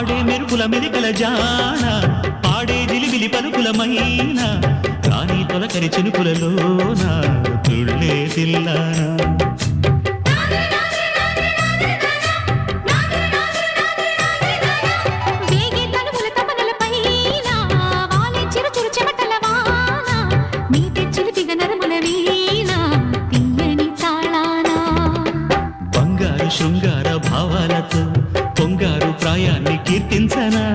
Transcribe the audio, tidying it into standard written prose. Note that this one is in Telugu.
ఆడే మెరుపుల మెలికల జాన పాడే జిలిబిలి పలుకుల మైన రాణి తొలకరి చినుకులలోన తుళ్ళే తిల్లానా బంగారు శృంగార భావాలతో పొంగారు ప్రాయాన్ని కీర్తించనా